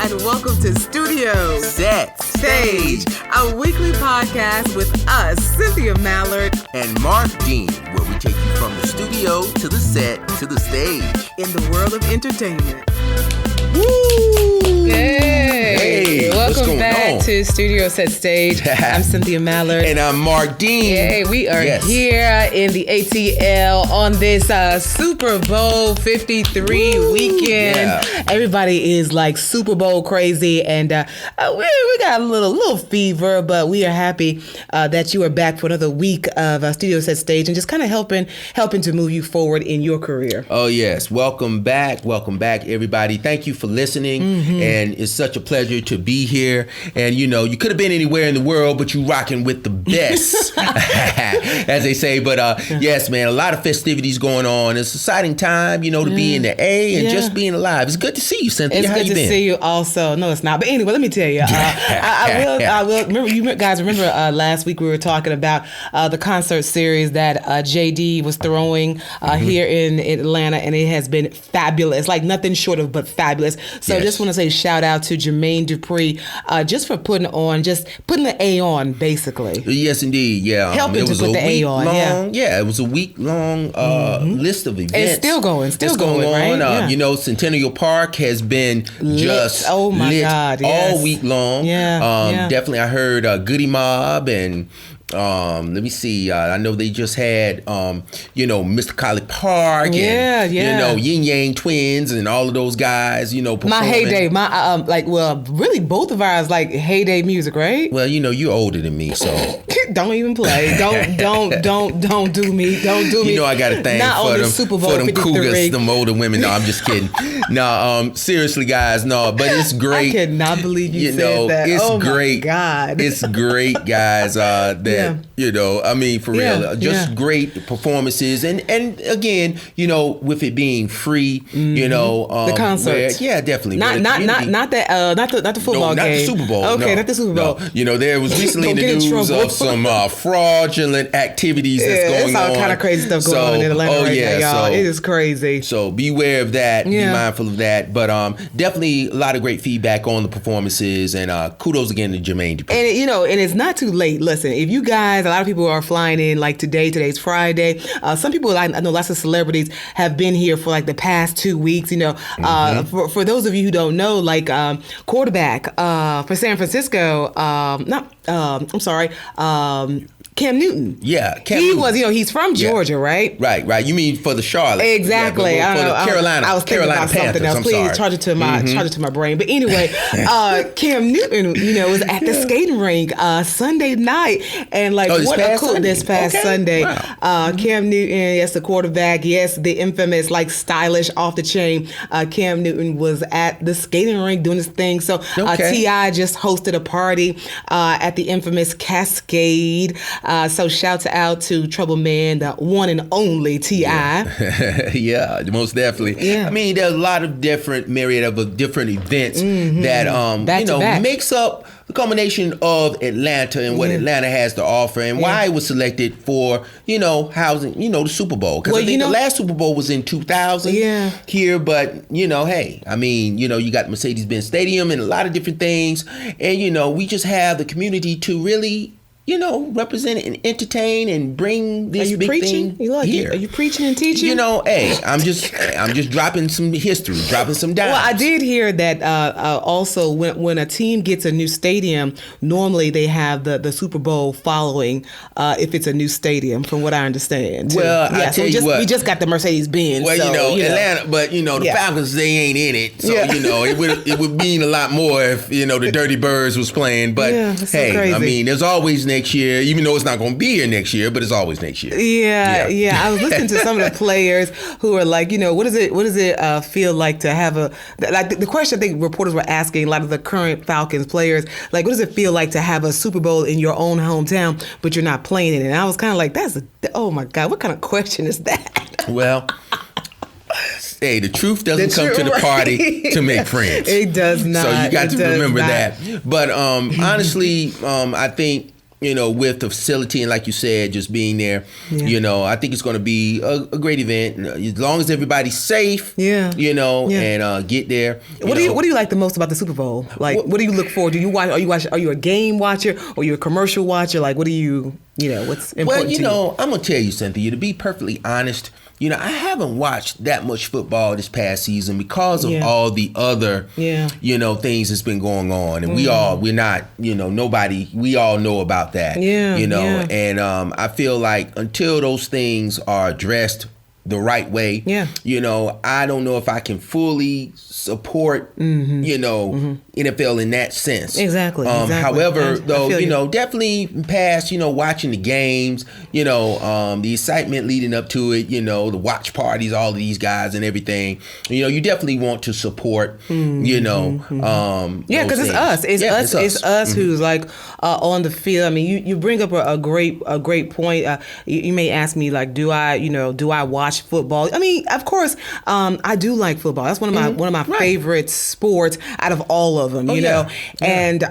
and welcome to Studio Set Stage, a weekly podcast with us, Cynthia Mallard and MARQ Dean, where we take you from the studio to the set to the stage in the world of entertainment. Woo! Hey, welcome back to Studio Set Stage. I'm Cynthia Mallard. And I'm MARQ Dean. Hey, we are here in the ATL on this Super Bowl 53 weekend. Yeah. Everybody is like Super Bowl crazy, and we got a little fever, but we are happy that you are back for another week of Studio Set Stage and just kind of helping to move you forward in your career. Oh, yes. Welcome back, everybody. Thank you for listening, and it's such a pleasure to be here. And you could have been anywhere in the world, but you rocking with the best, as they say. But yes, man, a lot of festivities going on. It's an exciting time, to be in the A and just being alive. It's good to see you, Cynthia. It's How good you to been? see you also. No, it's not. But anyway, let me tell you, I will. Remember, you guys remember last week we were talking about the concert series that JD was throwing here in Atlanta, and it has been fabulous, like nothing short of but fabulous. So just want to say shout out to Jermaine Dupree just for putting the A on, basically. Yes, indeed. Yeah. Helping to put the A on. Yeah, it was a week-long list of events. It's still going, right? Centennial Park has been just lit all week long. Definitely, I heard Goody Mob and let me see. I know they just had, Mr. College Park and, Yin Yang Twins and all of those guys, performing. My heyday, really both of ours like heyday music, right? Well, you're older than me, so. Don't even play. Don't do me. Don't do me. I got a thing for them cougars, them older women. No, I'm just kidding. No, seriously, guys, no, but it's great. I cannot believe you said that. It's great. My God. It's great, guys, for real, just great performances. And again, with it being free, the concert. Definitely. Not the football game. Not the Super Bowl. Okay, not the Super Bowl. No. There was recently in the news of some fraudulent activities that's going on. There's all kind of crazy stuff going on in Atlanta right now, y'all. It is crazy. So beware of that. Be mindful of that. But definitely a lot of great feedback on the performances, and kudos again to Jermaine Dupri. And it's not too late. Listen, if you guys, a lot of people are flying in like today's Friday. Some people, I know lots of celebrities have been here for like the past 2 weeks. For those of you who don't know, like quarterback for San Francisco, Cam Newton. Yeah, Cam Newton. He's from Georgia, right? Right. You mean for the Charlotte? Exactly. Yeah, for the Carolina. I was thinking about something else. Please charge it to my brain. But anyway, Cam Newton, was at the skating rink Sunday night, and this past Sunday, wow. Cam Newton, yes, the quarterback, yes, the infamous stylish off the chain. Cam Newton was at the skating rink doing his thing. So T.I. just hosted a party at the infamous Cascade. So shouts out to Trouble Man, the one and only T.I. Yeah, most definitely. Yeah. I mean, there's a lot of myriad of different events that makes up the combination of Atlanta and what Atlanta has to offer, and why it was selected for, housing, the Super Bowl. Because I think the last Super Bowl was in 2000 here, but, hey, I mean, you got Mercedes-Benz Stadium and a lot of different things, and, we just have the community to really represent and entertain and bring this big thing here. Are you preaching and teaching? Hey, I'm just dropping some history, dropping some dimes. Well, I did hear that also when a team gets a new stadium, normally they have the Super Bowl following if it's a new stadium, from what I understand. Well, I tell you what. We just got the Mercedes-Benz. Well, Atlanta, but the Falcons, they ain't in it. So, it would mean a lot more if, the Dirty Birds was playing. But hey, so I mean, there's always next year, even though it's not going to be here next year, but it's always next year. Yeah. I was listening to some of the players who are like, what does it feel like to have the question I think reporters were asking a lot of the current Falcons players, like, what does it feel like to have a Super Bowl in your own hometown, but you're not playing in it? And I was kind of like, oh my God, what kind of question is that? Well, hey, the truth doesn't come to the party to make friends. It does not. So you got to remember that. But honestly, I think, with the facility and like you said, just being there, I think it's going to be a great event as long as everybody's safe. And get there. What do you like the most about the Super Bowl? Like, what do you look for? Do you watch? Are you a game watcher or are you a commercial watcher? Like, what do you? What's important to you? I'm gonna tell you, Cynthia. To be perfectly honest, I haven't watched that much football this past season because of all the other, things that's been going on, and we all know about that, and I feel like until those things are addressed the right way, I don't know if I can fully support, NFL in that sense. Exactly. However, though, definitely past, watching the games, the excitement leading up to it, the watch parties, all of these guys and everything, you definitely want to support, because it's us. It's us who's like on the field. I mean, you bring up a great point. You may ask me like, do I watch football? I mean, of course, I do like football. That's one of my favorite sports out of all of them, and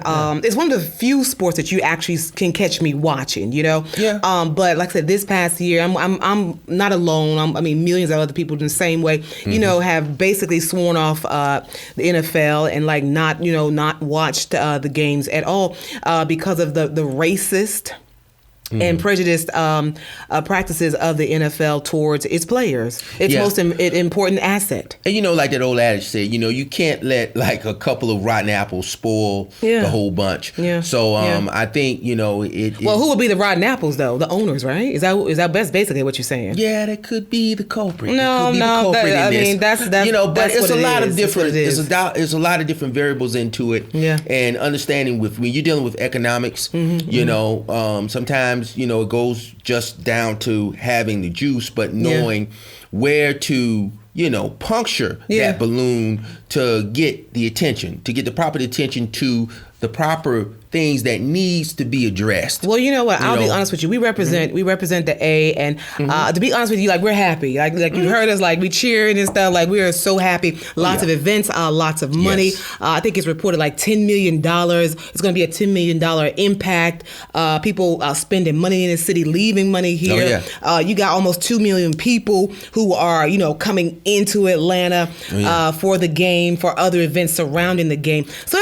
it's one of the few sports that you actually can catch me watching, but like I said, this past year, I'm not alone. Millions of other people in the same way, have basically sworn off the NFL and like not watched the games at all because of the racist and prejudiced practices of the NFL towards its players. Its most important asset. And like that old adage said, you can't let like a couple of rotten apples spoil the whole bunch. So I think Well, who would be the rotten apples though? The owners, right? Is that basically what you're saying? Yeah, that could be the culprit. But it's a lot of different. There's a lot of different variables into it. And understanding when you're dealing with economics, sometimes it goes just down to having the juice, but knowing where to puncture that balloon to get the attention, to get the proper attention to the proper things that needs to be addressed. Well, you know what? I'll be honest with you. We represent the A, and to be honest with you, like we're happy. Like you heard us, like we cheering and stuff. Like we are so happy. Lots of events, lots of money. I think it's reported like $10 million. It's going to be a $10 million impact. People spending money in the city, leaving money here. You got almost 2 million people who are coming into Atlanta for the game, for other events surrounding the game. So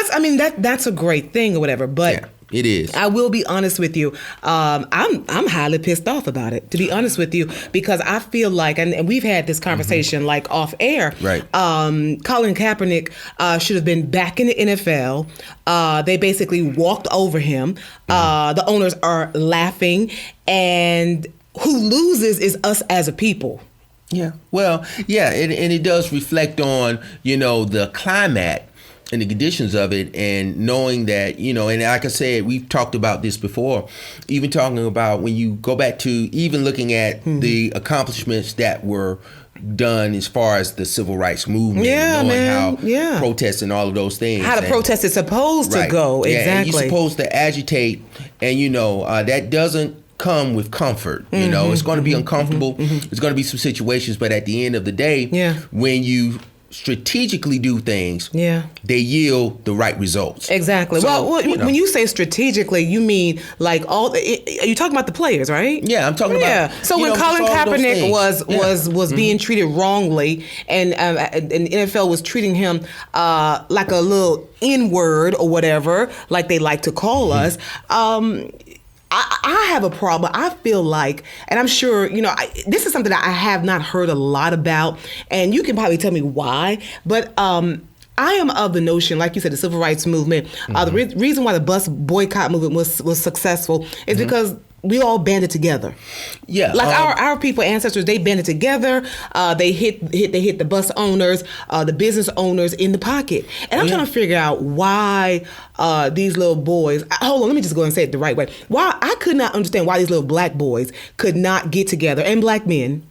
that's a great thing or whatever. But it is. I will be honest with you. I'm highly pissed off about it, to be honest with you, because I feel like, and we've had this conversation like off air. Right. Colin Kaepernick should have been back in the NFL. They basically walked over him. The owners are laughing, and who loses is us as a people. Yeah. Well, and it does reflect on the climate and the conditions of it, and knowing that, and like I said, we've talked about this before, even talking about when you go back to even looking at the accomplishments that were done as far as the civil rights movement, knowing how protests and all of those things. How the protest is supposed to go. Exactly. And you're supposed to agitate, and that doesn't come with comfort. It's going to be uncomfortable. There's going to be some situations, but at the end of the day, when you strategically do things, they yield the right results. Exactly. So, when you say strategically, you mean like you're talking about the players, right? Yeah, I'm talking about. So when Colin Kaepernick was being treated wrongly, and the NFL was treating him like a little N-word or whatever, like they like to call us. I have a problem. I feel like, and I'm sure, this is something that I have not heard a lot about, and you can probably tell me why, but I am of the notion, like you said, the civil rights movement, the reason why the bus boycott movement was successful is because we all banded together. Yeah, like our people, ancestors, they banded together. They hit the bus owners, the business owners in the pocket. And I'm trying to figure out why these little boys. Hold on, let me just go and say it the right way. Why I could not understand why these little black boys could not get together, and black men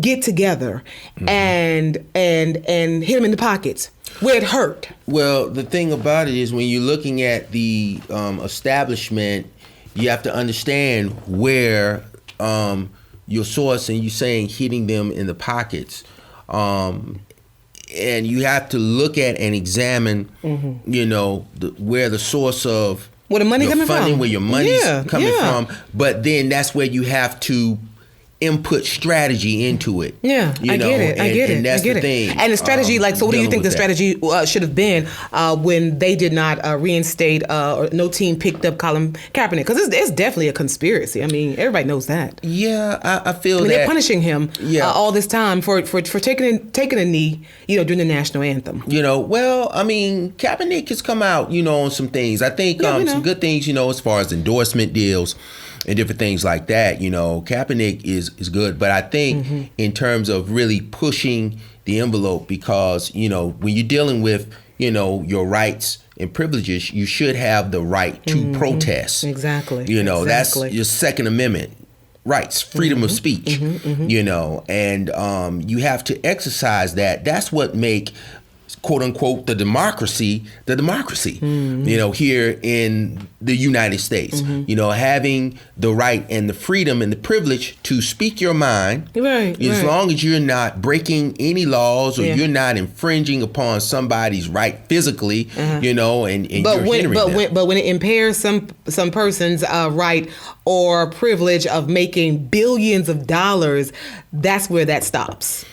get together and hit them in the pockets where it hurt. Well, the thing about it is when you're looking at the establishment, you have to understand where your source, and you saying hitting them in the pockets, and you have to look at and examine, where the source of Where the money coming from? Where your money's coming from. But then that's where you have to input strategy into it. Yeah, I get it. And that's the thing. And the strategy, so what do you think the strategy should have been when they did not reinstate or no team picked up Colin Kaepernick? Because it's definitely a conspiracy. I mean, everybody knows that. Yeah, I feel that. They're punishing him all this time for taking a knee, during the national anthem. Well, I mean, Kaepernick has come out, on some things. I think some good things, as far as endorsement deals and different things like that. Kaepernick is good, but I think in terms of really pushing the envelope, because when you're dealing with your rights and privileges, you should have the right to protest. Exactly. That's your Second Amendment rights, freedom of speech. And you have to exercise that. That's what make, quote unquote, the democracy, here in the United States. Having the right and the freedom and the privilege to speak your mind, as long as you're not breaking any laws or you're not infringing upon somebody's right physically, and but when it impairs some person's right or privilege of making billions of dollars, that's where that stops.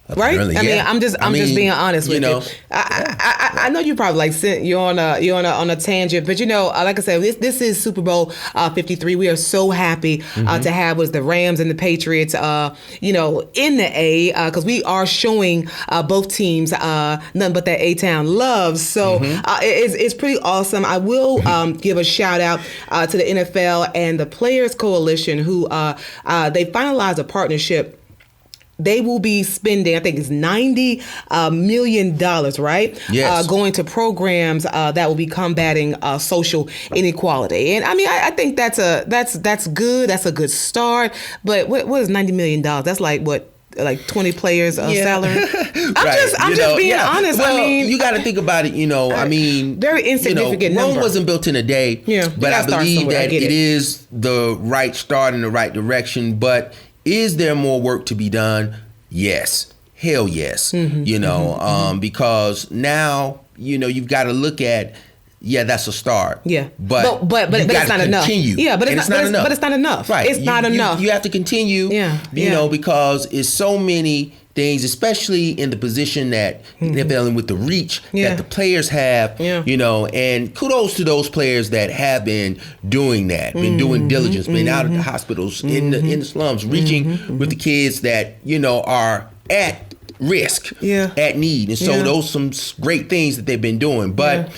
Apparently, right? I mean, I'm just being honest with you. I know you probably you're on a tangent, but like I said, this is Super Bowl 53. We are so happy to have the Rams and the Patriots, in the A, because we are showing both teams nothing but that A-Town love. So it's pretty awesome. I will give a shout out to the NFL and the Players Coalition, who they finalized a partnership. They will be spending, I think it's $90 million, right? Yes. Going to programs that will be combating social inequality. And I mean, I think that's good. That's a good start. But what is $90 million? That's like 20 players' salary. I'm just being honest. Well, I mean, you got to think about it. I mean, very insignificant number. Rome wasn't built in a day. Yeah, but I believe that it is the right start in the right direction. But is there more work to be done? Yes. Hell yes. Because now, you've got to look at, that's a start. Yeah. But it's not enough. Yeah, but it's not enough. But it's not enough. Right. It's not enough. You have to continue, because it's so many things, especially in the position that NFL and with the reach that the players have, and kudos to those players that have been doing that, been doing diligence, been out at the hospitals, in the slums, reaching with the kids that, are at risk, at need. And so those some great things that they've been doing. But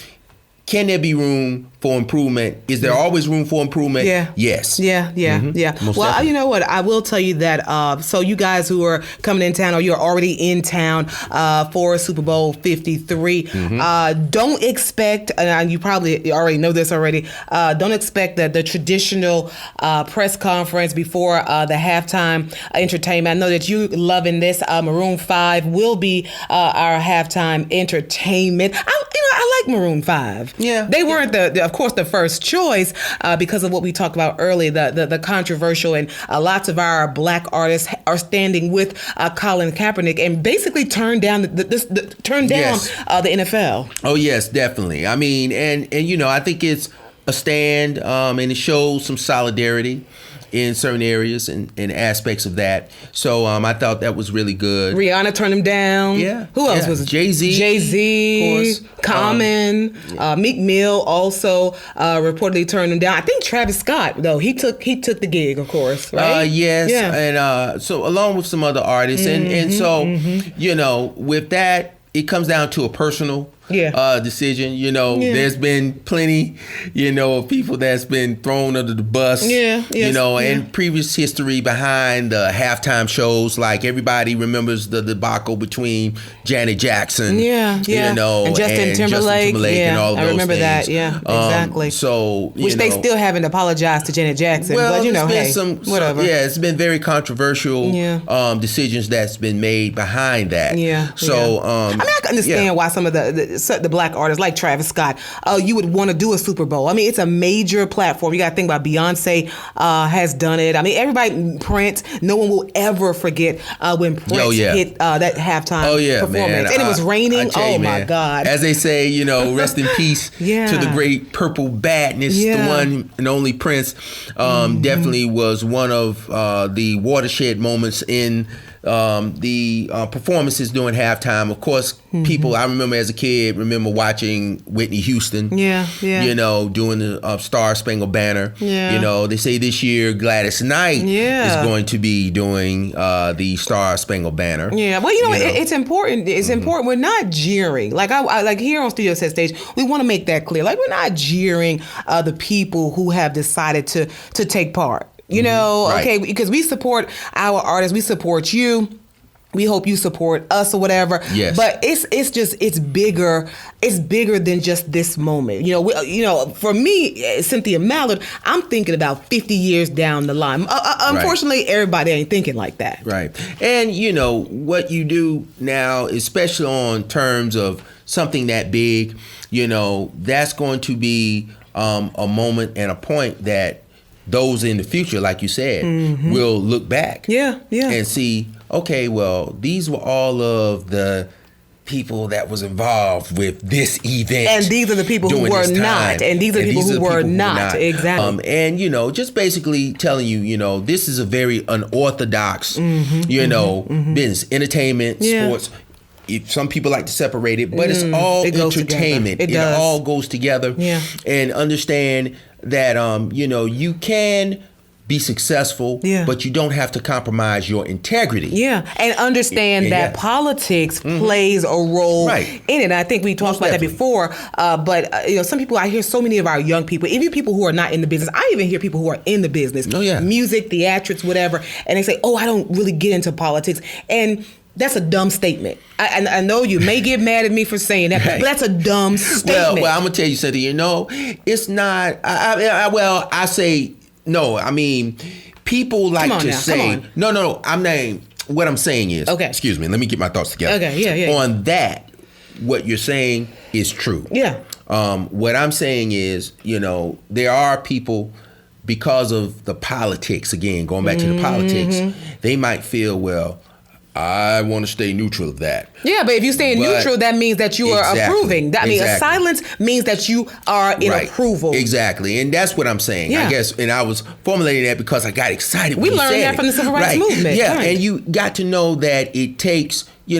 can there be room for improvement? Is there always room for improvement? Yeah. Yes. Yeah. Most well, definitely. You know what? I will tell you that. So you guys who are coming in town, or you're already in town for Super Bowl 53, don't expect, and you probably already know this already, don't expect the traditional press conference before the halftime entertainment. I know that you loving this. Maroon 5 will be our halftime entertainment. I like Maroon 5. Yeah. They weren't of course, the first choice because of what we talked about earlier, the controversial, and lots of our black artists are standing with Colin Kaepernick and basically turned down the NFL. Oh yes, definitely. I mean, and I think it's a stand, and it shows some solidarity in certain areas and aspects of that. So I thought that was really good. Rihanna turned him down. Yeah. Who else was it? Jay-Z, of course. Common, Meek Mill also reportedly turned him down. I think Travis Scott, though, he took the gig, of course, right? Yes. Yeah. And so along with some other artists. And so, with that, it comes down to a personal decision. There's been plenty, of people that's been thrown under the bus. And previous history behind the halftime shows. Like everybody remembers the debacle between Janet Jackson, and Justin Timberlake, and all of those I remember things. that. Yeah, exactly. Which they still haven't apologized to Janet Jackson. Well, but there's been whatever. It's been very controversial decisions that's been made behind that. I mean, I can understand why some of the black artists like Travis Scott, you would want to do a Super Bowl. I mean, it's a major platform. You got to think about Beyonce has done it. I mean, everybody, Prince, no one will ever forget when Prince hit that halftime performance. Man. And it was raining. Oh, my God. As they say, rest in peace to the great purple badness. The one and only Prince definitely was one of the watershed moments in the performances during halftime. Of course, people, I remember as a kid, watching Whitney Houston, doing the Star Spangled Banner. They say this year Gladys Knight is going to be doing the Star Spangled Banner. Yeah, well, it's important. It's important. We're not jeering. Like I like here on Studio Set Stage, we want to make that clear. Like, we're not jeering the people who have decided to take part. Okay, because we support our artists, we support you. We hope you support us or whatever. Yes. But it's bigger. It's bigger than just this moment. For me, Cynthia Mallard, I'm thinking about 50 years down the line. Unfortunately, everybody ain't thinking like that. Right. And what you do now, especially on terms of something that big, that's going to be a moment and a point that those in the future, like you said, will look back and see, okay, well, these were all of the people that was involved with this event. And these are the people who were not. And these are the people who were not. Exactly. And, just basically telling you, this is a very unorthodox, business, entertainment, sports. Some people like to separate it, but it's all entertainment. It all goes together. Yeah. And understand that, you can be successful, but you don't have to compromise your integrity. Yeah. And understand that politics plays a role in it. And I think we talked about that before. But some people, I hear so many of our young people, even people who are not in the business. I even hear people who are in the business, music, theatrics, whatever. And they say, I don't really get into politics. And that's a dumb statement. I know you may get mad at me for saying that, but that's a dumb statement. Well, I'm going to tell you something. It's not, I say, no. I mean, people like to say, no. I'm not, what I'm saying is, excuse me, let me get my thoughts together. Okay, yeah. On that, what you're saying is true. Yeah. What I'm saying is, there are people, because of the politics, again, going back to the politics, they might feel, well, I want to stay neutral of that. Yeah, but if you stay neutral, that means that you are approving. I mean, a silence means that you are in approval. Exactly. And that's what I'm saying. I guess, and I was formulating that because I got excited when you said it. We learned that from the Civil Rights Movement. Yeah, and you got to know that it takes, you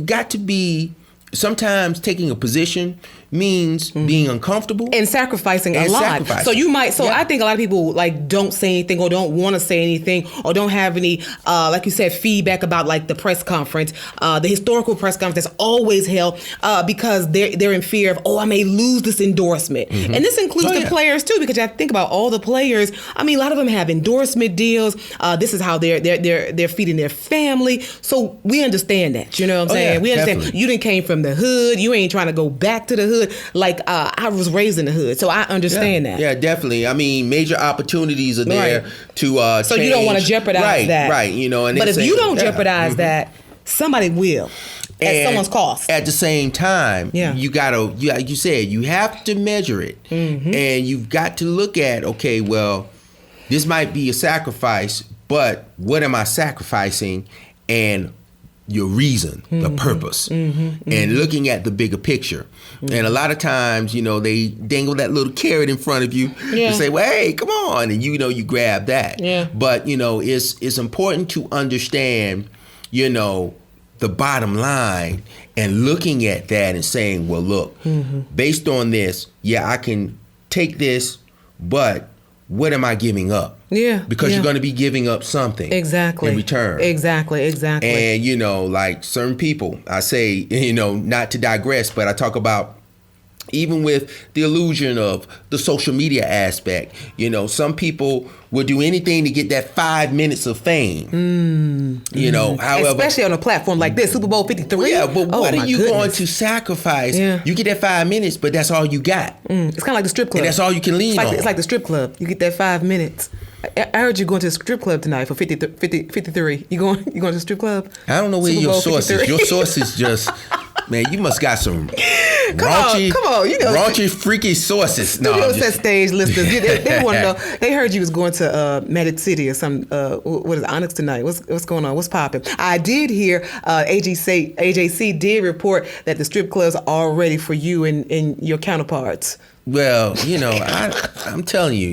got to be, sometimes taking a position means being uncomfortable and sacrificing a lot. So you might. I think a lot of people don't say anything or don't want to say anything or don't have any, like you said, feedback about the press conference, the historical press conference that's always held, because they're in fear of, I may lose this endorsement, and this includes the players too, because I think about all the players. I mean, a lot of them have endorsement deals. This is how they're feeding their family. So we understand that. You know what I'm saying? We understand. Definitely. You didn't came from the hood. You ain't trying to go back to the hood. I was raised in the hood, so I understand that. Yeah, definitely. I mean, major opportunities are there to so change. You don't want to jeopardize that. Right, and but if you don't jeopardize that, somebody will. At someone's cost. At the same time, you gotta, like you said, you have to measure it. And you've got to look at, okay, well, this might be a sacrifice, but what am I sacrificing? And your reason, the purpose, and looking at the bigger picture. And a lot of times, they dangle that little carrot in front of you and say, well, hey, come on. And you grab that. Yeah. But, it's important to understand, the bottom line and looking at that and saying, well, look, based on this, I can take this, but what am I giving up? Yeah. Because you're going to be giving up something. Exactly. In return. Exactly. And, like certain people, I say, not to digress, but I talk about even with the illusion of the social media aspect, some people will do anything to get that 5 minutes of fame. However, especially on a platform like this, Superbowl 53. Yeah, but what are you going to sacrifice? Yeah. You get that 5 minutes, but that's all you got. It's kind of like the strip club. And that's all you can lean on. It's like the strip club. You get that 5 minutes. I heard you going to the strip club tonight for 53. You going to the strip club? I don't know where your source is. Your source is just Man, you must got some raunchy, raunchy, freaky sources. Studio Set Stage listeners, they want to know. They heard you was going to Magic City or some. What is it, Onyx tonight? What's going on? What's popping? I did hear AJC did report that the strip clubs are all ready for you and your counterparts. Well, I'm telling you,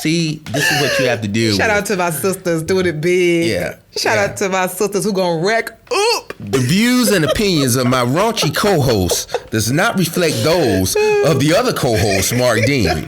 see, this is what you have to do. Shout out to my sisters doing it big. Yeah. Shout out to my sisters who gonna wreck up. The views and opinions of my raunchy co-host does not reflect those of the other co-host, Mark Dean.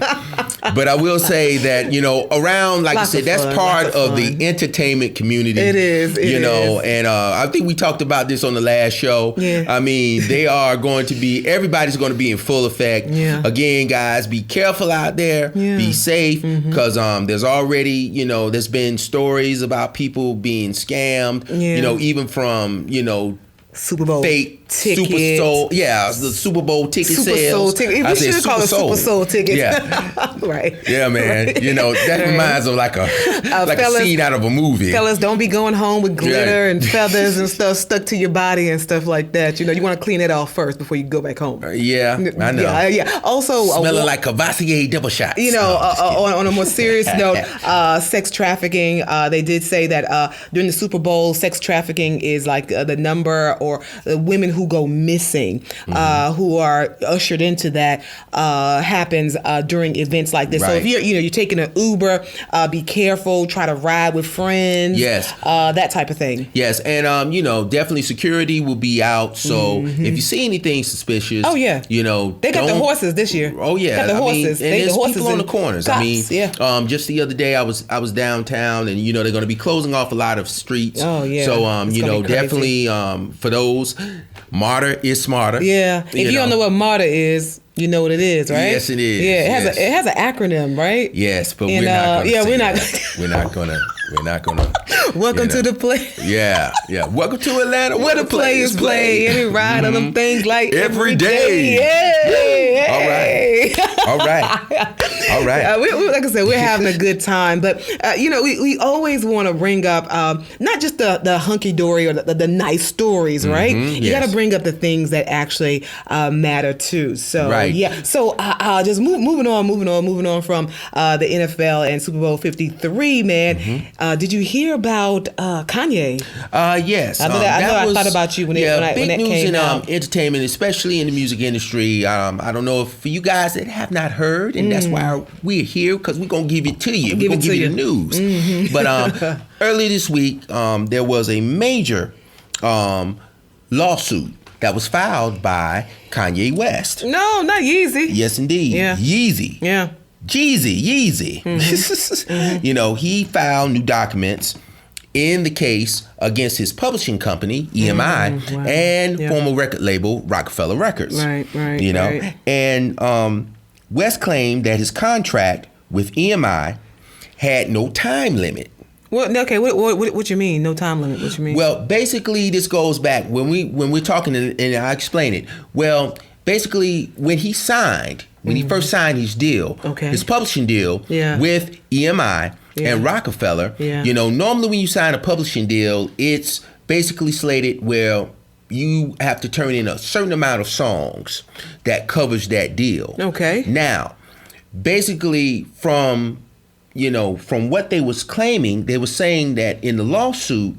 But I will say that, around, like Lots I said, that's part of the entertainment community. It is. And I think we talked about this on the last show. Yeah. I mean, everybody's going to be in full effect. Yeah. Again, guys, be careful out there. Yeah. Be safe. Because there's already, there's been stories about people being scammed, even from, Super Bowl fake tickets. The Super Bowl ticket Super sales. Soul ticket. We should call it Super Soul tickets. Yeah. Right. Yeah, man. Right. That reminds of like a scene out of a movie. Fellas, don't be going home with glitter and feathers and stuff stuck to your body and stuff like that. You want to clean it off first before you go back home. Yeah, I know. Yeah. Also, smelling like Cavassier double shots. On a more serious note, sex trafficking. They did say that during the Super Bowl, sex trafficking is like the number or the women who go missing, who are ushered into that, happens during events like this. Right. So if you're taking an Uber, be careful. Try to ride with friends. Yes, that type of thing. Yes, and definitely security will be out. So if you see anything suspicious, they got the horses this year. Oh yeah, got the horses. There's people on the corners. Cops, just the other day I was downtown, and they're going to be closing off a lot of streets. Oh yeah. So definitely for those, MARQ is smarter. Yeah. If you don't know what MARQ is, you know what it is, right? Yes, it is. Yeah, it has an acronym, right? Yes, but we're not gonna. Welcome to the play. Yeah. Welcome to Atlanta, where the players play. And we ride on them things like every day. Yeah. All right. Like I said, we're having a good time, but we always want to bring up not just the hunky dory or the nice stories, right? You got to bring up the things that actually matter too. So yeah. So just moving on from the NFL and Super Bowl 53, man. Did you hear about Kanye? Yes. I thought about you when that big news came in out. entertainment, especially in the music industry. I don't know if for you guys that have not heard, and that's why we're here, because we're gonna give it to you. We're gonna give you the news. But earlier this week, there was a major lawsuit that was filed by Kanye West. No, not Yeezy. Yes, indeed. Yeah. Yeezy. Yeah. Yeezy. He filed new documents in the case against his publishing company, EMI, and former record label, Rockefeller Records. Right. And West claimed that his contract with EMI had no time limit. Well, okay, what you mean? No time limit? What you mean? Well, basically, this goes back when we're talking, and I explain it. Well, basically, when he first signed his deal, his publishing deal with EMI and Rockefeller, normally when you sign a publishing deal, it's basically slated where you have to turn in a certain amount of songs that covers that deal. Okay. Now, basically from what they was claiming, they were saying that in the lawsuit,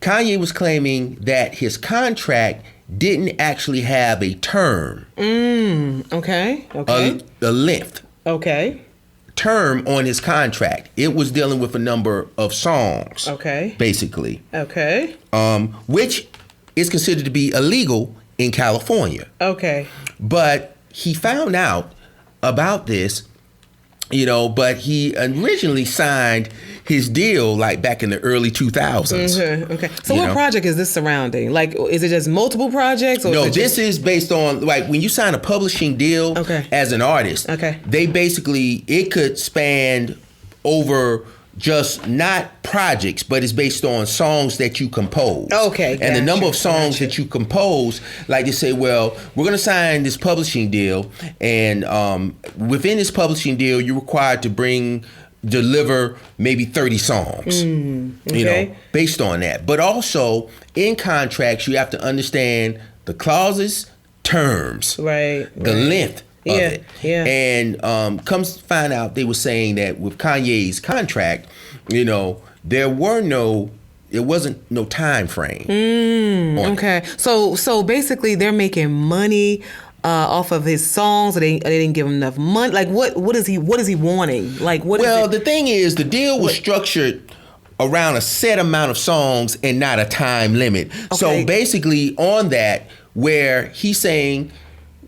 Kanye was claiming that his contract didn't actually have a term. Okay. A length. Okay. Term on his contract. It was dealing with a number of songs. Okay. Basically. Okay. Which is considered to be illegal in California. Okay. But he found out about this, but he originally signed his deal like back in the early 2000s. Okay. So what project is this surrounding? Like, is it just multiple projects? Or no, this is based on, like, when you sign a publishing deal as an artist, they basically, it could span over just not projects, but it's based on songs that you compose. Okay. And the number of songs that you compose, like they say, well, we're going to sign this publishing deal, and within this publishing deal, you're required to deliver maybe 30 songs, based on that. But also, in contracts, you have to understand the clauses, terms, the length of it. Yeah. And comes to find out, they were saying that with Kanye's contract, there wasn't no time frame. Okay. So basically they're making money off of his songs, or they didn't give him enough money. Like what is he wanting? Like what Well, the thing is, the deal was structured around a set amount of songs and not a time limit. Okay. So basically on that, where he's saying,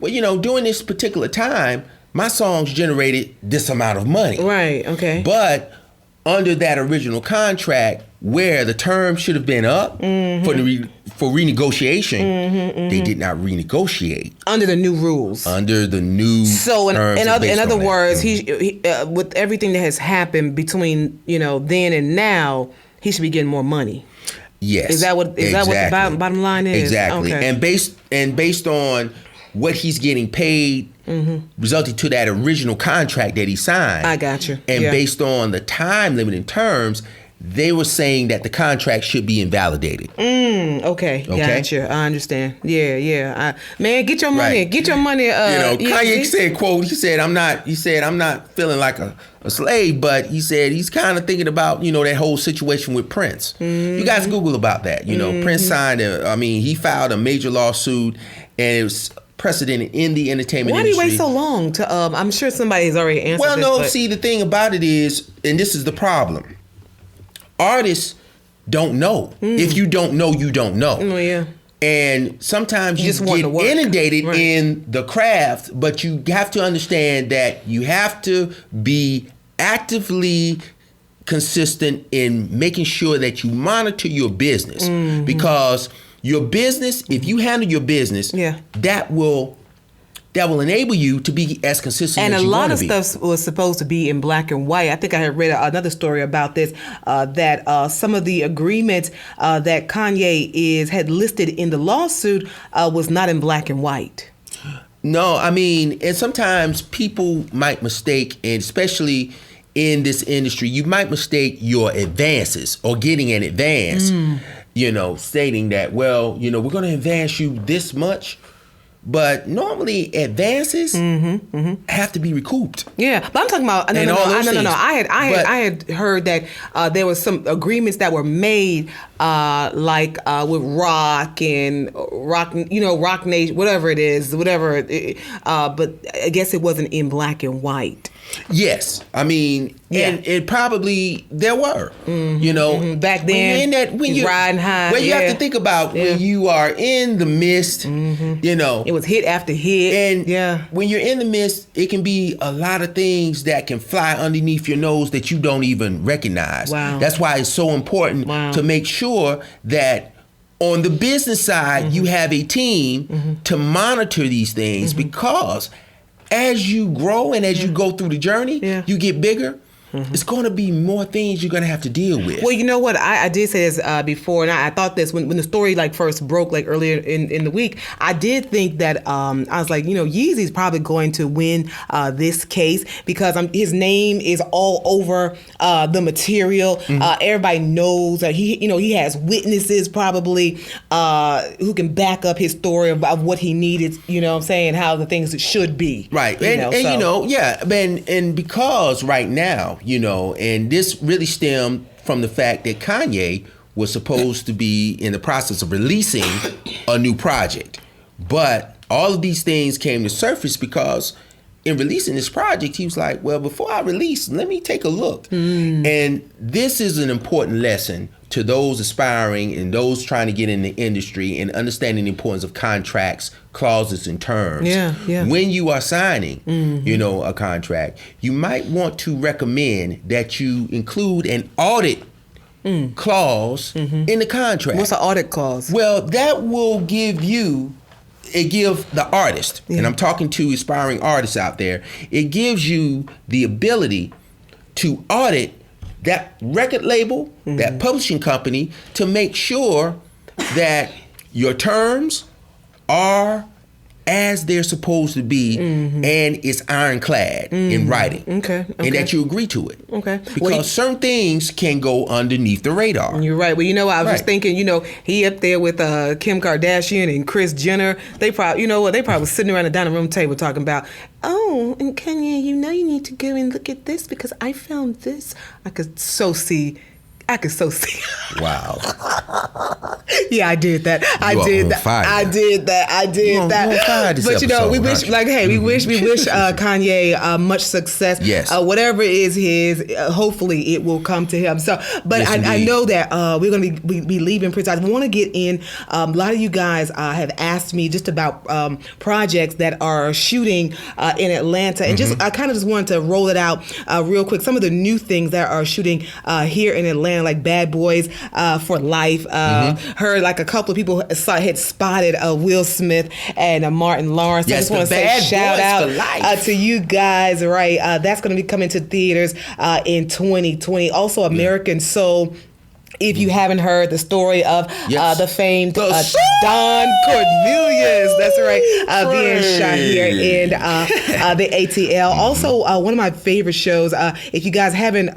well, during this particular time, my songs generated this amount of money. Right, okay. But under that original contract, where the term should have been up for renegotiation, they did not renegotiate under the new rules. Under the new so in other words, he with everything that has happened between then and now, he should be getting more money. Yes, is that what the bottom line is? Exactly, okay. and based on what he's getting paid, resulting to that original contract that he signed. I got you. And based on the time limit and terms, they were saying that the contract should be invalidated. Okay. Gotcha. I understand. Yeah. Man, get your money. Right. Get your money. Kanye said, "quote He said, I'm not feeling like a slave, but he said he's kind of thinking about that whole situation with Prince. You guys Google about that. Prince signed. He filed a major lawsuit, and it was precedent in the entertainment industry. Why did he wait so long? I'm sure somebody has already answered. Well, no. See, the thing about it is, and this is the problem. Artists don't know. If you don't know, you don't know. Oh, yeah. And sometimes you get inundated in the craft, but you have to understand that you have to be actively consistent in making sure that you monitor your business. Because your business, if you handle your business, that will enable you to be as consistent as you want to be. And a lot of stuff was supposed to be in black and white. I think I had read another story about this, that some of the agreements that Kanye had listed in the lawsuit was not in black and white. No, and sometimes people might mistake, and especially in this industry, you might mistake your advances or getting an advance, stating that, we're going to advance you this much. But normally advances have to be recouped. Yeah, but I'm talking about no. I had heard that there was some agreements that were made, with Rock and Rock Nation, whatever it is, but I guess it wasn't in black and white. Yes, and it probably there were, back then when you're riding high. Well, you have to think about when you are in the midst, it was hit after hit, and when you're in the midst, it can be a lot of things that can fly underneath your nose that you don't even recognize. Wow. That's why it's so important to make sure that on the business side you have a team to monitor these things, because as you grow and as you go through the journey, you get bigger. It's going to be more things you're going to have to deal with. Well, you know what? I did say this before, and I thought this when the story first broke earlier in the week. I did think that I was like, Yeezy's probably going to win this case because his name is all over the material. Everybody knows that he has witnesses probably who can back up his story about what he needed. You know what I'm saying? How the things should be. Right. And because right now, and this really stemmed from the fact that Kanye was supposed to be in the process of releasing a new project. But all of these things came to surface because in releasing this project, he was like, well, before I release, let me take a look. And this is an important lesson to those aspiring and those trying to get in the industry and understanding the importance of contracts, clauses, and terms. When you are signing, a contract, you might want to recommend that you include an audit clause in the contract. What's an audit clause? Well, that will give the artist, and I'm talking to aspiring artists out there, it gives you the ability to audit that record label, that publishing company, to make sure that your terms are as they're supposed to be, and it's ironclad in writing. Okay. And that you agree to it. Okay. Because certain things can go underneath the radar. You're right. Well, you know, I was just thinking, you know, he up there with Kim Kardashian and Kris Jenner. They probably, you know what, they probably was sitting around the dining room table talking about, oh, and Kanye, you know, you need to go and look at this because I found this. I could so see. Wow. Yeah, I did that. I did that. But you know, we wish, like, hey, we wish Kanye much success. Yes. Whatever is his, hopefully it will come to him. So, but yes, I know that we're going to be leaving prison. I want to get in. A lot of you guys have asked me just about projects that are shooting in Atlanta, and I kind of just wanted to roll it out real quick. Some of the new things that are shooting here in Atlanta, like Bad Boys for Life. Heard like a couple of people had spotted Will Smith and Martin Lawrence. Yes, I just want to say shout out to you guys. Right, that's going to be coming to theaters in 2020. Also, American Soul. If you haven't heard the story of the famed Don Cornelius, that's right, being shot here in the ATL. Also, one of my favorite shows, if you guys haven't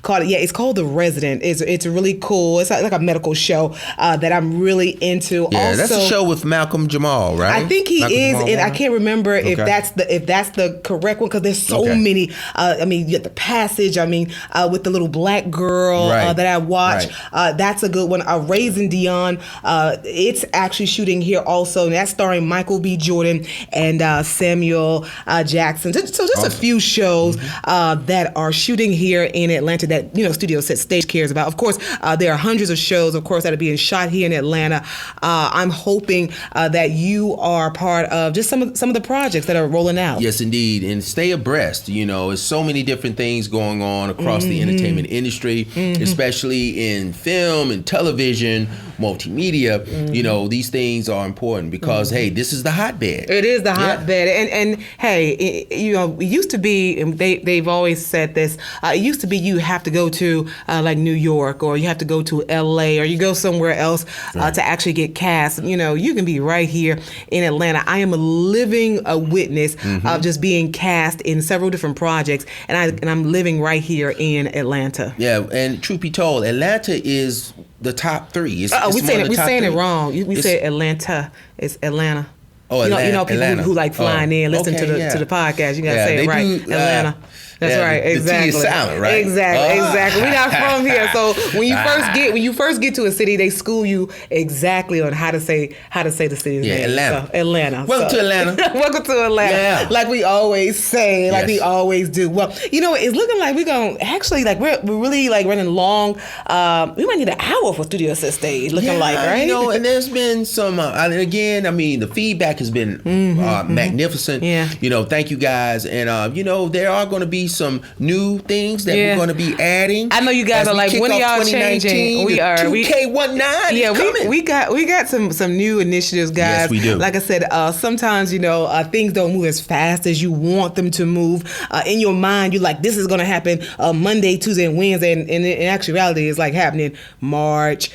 caught it yet, it's called The Resident. It's really cool. It's like a medical show that I'm really into. Yeah, also, that's a show with Malcolm Jamal, right? I think he is, and I can't remember if that's the correct one because there's so many. I mean, you get The Passage. I mean, with the little black girl that I watched. That's a good one. Raising Dion. It's actually shooting here also. And that's starring Michael B. Jordan and Samuel Jackson. So just a few shows that are shooting here in Atlanta that, you know, Studio Set Stage cares about. Of course, there are hundreds of shows, of course, that are being shot here in Atlanta. I'm hoping that you are part of just some of the projects that are rolling out. Yes, indeed. And stay abreast. You know, there's so many different things going on across the entertainment industry, especially in film and television, multimedia. You know, these things are important because hey, this is the hotbed. It is the hotbed, and hey, you know, it used to be, and they've always said this. It used to be you have to go to like New York, or you have to go to LA, or you go somewhere else to actually get cast. You know, you can be right here in Atlanta. I am a living witness of just being cast in several different projects, and I'm living right here in Atlanta. Yeah, and truth be told, Atlanta is the top three. We're saying it wrong. We said Atlanta. It's Atlanta. Oh, Atlanta. You know people who like flying in, listen to the podcast. You gotta say it right. Atlanta. That's right. Exactly. The T is silent, right? Exactly. We're not from here, so when you first get to a city, they school you exactly on how to say the city's name. Atlanta. So, Atlanta. Welcome to Atlanta. Welcome to Atlanta. Yeah. Like we always say, like we always do. Well, you know, it's looking like we're gonna actually we're really like running long. We might need an hour for Studio Set Stage. Looking like, right? You know, and there's been some. Again, I mean, the feedback has been magnificent. Yeah. You know, thank you guys, and you know, there are going to be some new things that we're going to be adding. I know you guys are like, when are y'all changing? We are 2K19. Yeah, we got some new initiatives, guys. Yes, we do. Like I said, sometimes, you know, things don't move as fast as you want them to move. In your mind, you're like, this is going to happen Monday, Tuesday, and Wednesday, and in actuality, it's like happening March,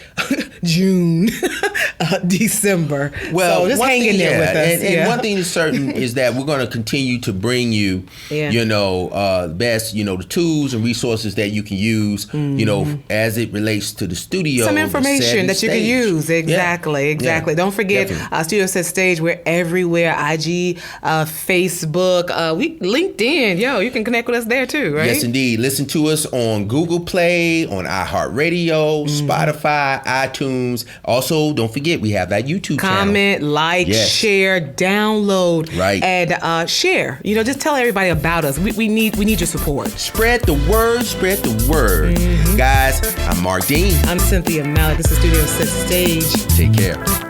June, December. Well, so just hang in there with us. And one thing is certain is that we're going to continue to bring you, you know, best, you know, the tools and resources that you can use, you know, as it relates to the studio. Some information that you can use. Exactly. Yeah. Don't forget, Studio Set Stage, we're everywhere. IG, Facebook, LinkedIn. You can connect with us there too, right? Yes, indeed. Listen to us on Google Play, on iHeartRadio, Spotify, iTunes. Also, don't forget, we have that YouTube channel. Comment, like, share, download, and share. You know, just tell everybody about us. We need your support. Spread the word. Guys, I'm Mark Dean. I'm Cynthia Mallard. This is Studio Set Stage. Take care.